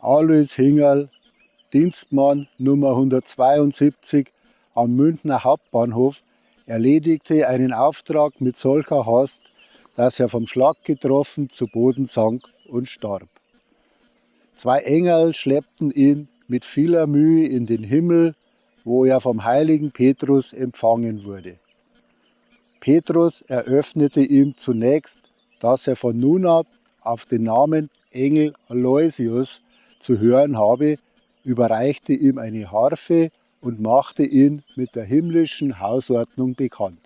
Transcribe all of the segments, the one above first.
Alois Hingerl, Dienstmann Nummer 172 am Münchner Hauptbahnhof, erledigte einen Auftrag mit solcher Hast, dass er vom Schlag getroffen zu Boden sank und starb. 2 Engel schleppten ihn mit vieler Mühe in den Himmel, wo er vom heiligen Petrus empfangen wurde. Petrus eröffnete ihm zunächst, dass er von nun ab auf den Namen Engel Aloysius zu hören habe, überreichte ihm eine Harfe und machte ihn mit der himmlischen Hausordnung bekannt.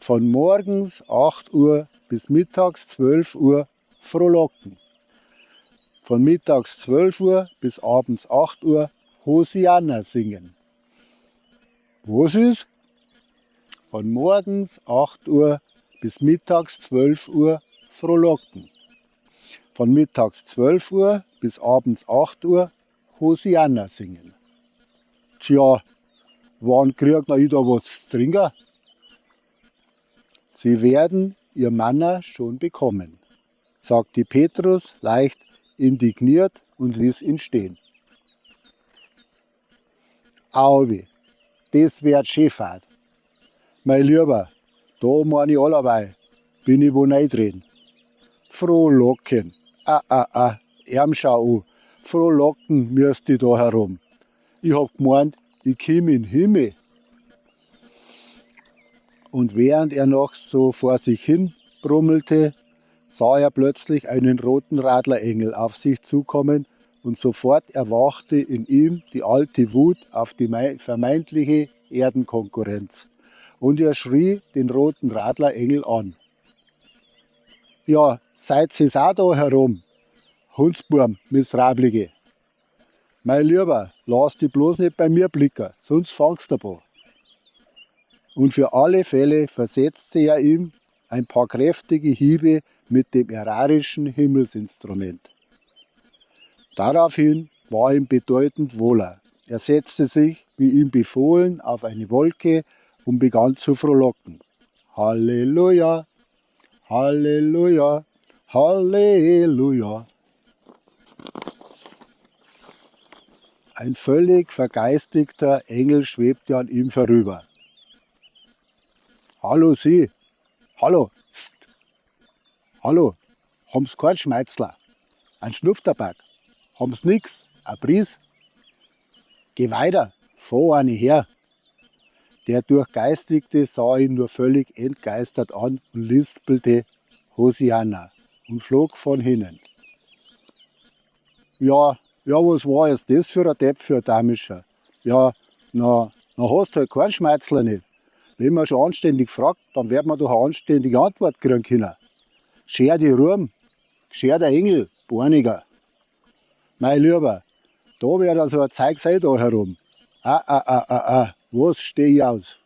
Von morgens 8 Uhr bis mittags 12 Uhr frohlocken. Von mittags 12 Uhr bis abends 8 Uhr Hosianna singen. Was ist? Von morgens 8 Uhr bis mittags 12 Uhr frohlocken. Von mittags 12 Uhr bis abends 8 Uhr Hosianna singen. Tja, wann kriegt man da was zu trinken? Sie werden ihr Manna schon bekommen, sagte Petrus leicht indigniert und ließ ihn stehen. Auwe, das wird Schifffahrt. Mein Lieber, da meine ich allerweil, bin ich wo nicht drin. Frohlocken, Ärmschau an, frohlocken müsst ich da herum. Ich hab gemeint, ich komm in den Himmel. Und während er noch so vor sich hin brummelte, sah er plötzlich einen roten Radlerengel auf sich zukommen und sofort erwachte in ihm die alte Wut auf die vermeintliche Erdenkonkurrenz. Und er schrie den roten Radlerengel an. Ja, seid ihr's auch da herum, Hundsburm, Miserablige. Mein Lieber, lass dich bloß nicht bei mir blicken, sonst fangst du an. Und für alle Fälle versetzte er ihm ein paar kräftige Hiebe mit dem ärarischen Himmelsinstrument. Daraufhin war ihm bedeutend wohler. Er setzte sich, wie ihm befohlen, auf eine Wolke und begann zu frohlocken. Halleluja, Halleluja, Halleluja. Ein völlig vergeistigter Engel schwebte an ihm vorüber. Hallo Sie, hallo, pst. Hallo, haben's keinen Schmeizler, ein Schnupftabak, haben's nix, ein Bries? Geh weiter, fahr eine her. Der Durchgeistigte sah ihn nur völlig entgeistert an und lispelte Hosianna und flog von hinnen. Ja, was war jetzt das für ein Depp für ein Damischer? Ja, na hast halt keinen Schmeizler nicht. Wenn man schon anständig fragt, dann wird man doch eine anständige Antwort kriegen können. Scher die Ruhm, scher der Engel, Borniger. Mein Lieber, da wird also ein Zeug sein da herum. Was steh ich aus?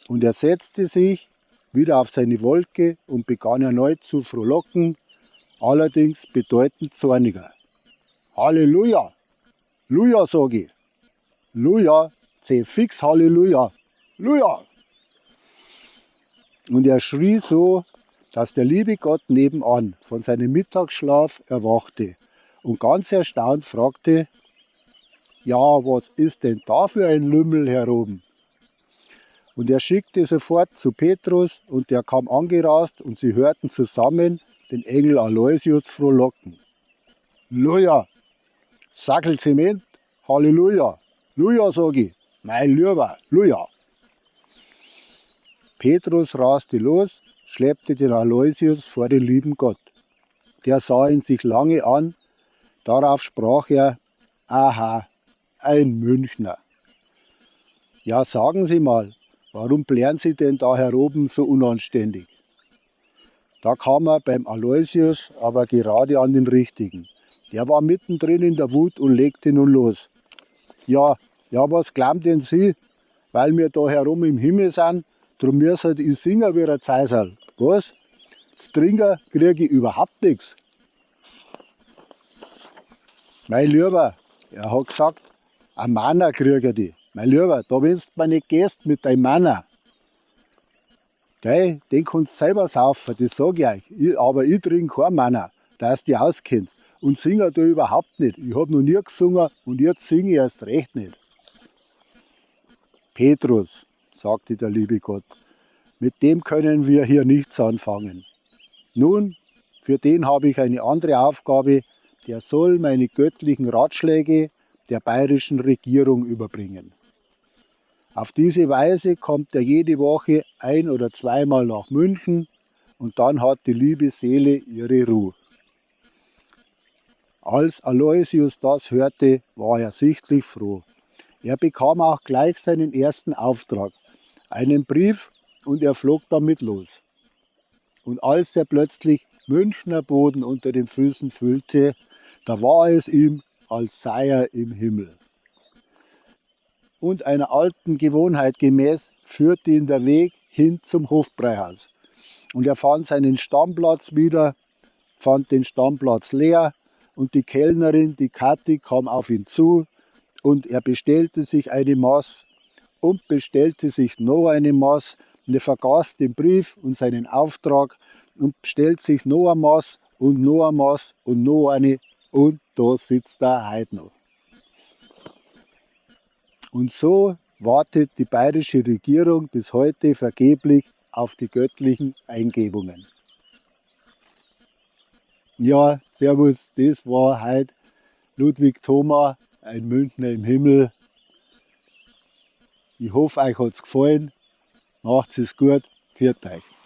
Und er setzte sich wieder auf seine Wolke und begann erneut zu frohlocken, allerdings bedeutend zorniger. Halleluja, Luja, sag ich. Luja, fix Halleluja. Halleluja! Und er schrie so, dass der liebe Gott nebenan von seinem Mittagsschlaf erwachte und ganz erstaunt fragte, ja, was ist denn da für ein Lümmel heroben? Und er schickte sofort zu Petrus und der kam angerast und sie hörten zusammen den Engel Aloysius frohlocken. Halleluja! Sackel Zement, Halleluja! Halleluja, sag ich, mein Lieber, Halleluja! Petrus raste los, schleppte den Aloysius vor den lieben Gott. Der sah ihn sich lange an, darauf sprach er, aha, ein Münchner. Ja, sagen Sie mal, warum plären Sie denn da heroben so unanständig? Da kam er beim Aloysius aber gerade an den Richtigen. Der war mittendrin in der Wut und legte nun los. Ja, was glauben denn Sie, weil wir da herum im Himmel sind? Drum müssen ich singen wie ein Zeisal. Was? Zu trinken kriege ich überhaupt nichts. Mein Lieber, er hat gesagt, ein Manna kriege ich. Mein Lieber, da wenn du mir nicht gehst mit deinem Manna, gell, den kannst du selber saufen, das sage ich euch. Aber ich trinke kein Manna. dass du dich auskennst. Und singen du überhaupt nicht. Ich habe noch nie gesungen und jetzt singe ich erst recht nicht. Petrus, sagte der liebe Gott, mit dem können wir hier nichts anfangen. Nun, für den habe ich eine andere Aufgabe, der soll meine göttlichen Ratschläge der bayerischen Regierung überbringen. Auf diese Weise kommt er jede Woche ein- oder zweimal nach München und dann hat die liebe Seele ihre Ruhe. Als Aloysius das hörte, war er sichtlich froh. Er bekam auch gleich seinen ersten Auftrag, einen Brief, und er flog damit los. Und als er plötzlich Münchner Boden unter den Füßen fühlte, da war es ihm, als sei er im Himmel. Und einer alten Gewohnheit gemäß führte ihn der Weg hin zum Hofbräuhaus. Und er fand seinen Stammplatz wieder, fand den Stammplatz leer, und die Kellnerin, die Kathi, kam auf ihn zu, und er bestellte sich eine Maß und bestellte sich noch eine Maß, und er vergaß den Brief und seinen Auftrag und bestellt sich noch ein Maß und noch ein Maß und noch eine, und da sitzt er heute noch. Und so wartet die bayerische Regierung bis heute vergeblich auf die göttlichen Eingebungen. Ja, servus, das war heute Ludwig Thoma, ein Münchner im Himmel. Ich hoffe, euch hat es gefallen. Macht's es gut. Pfiat euch.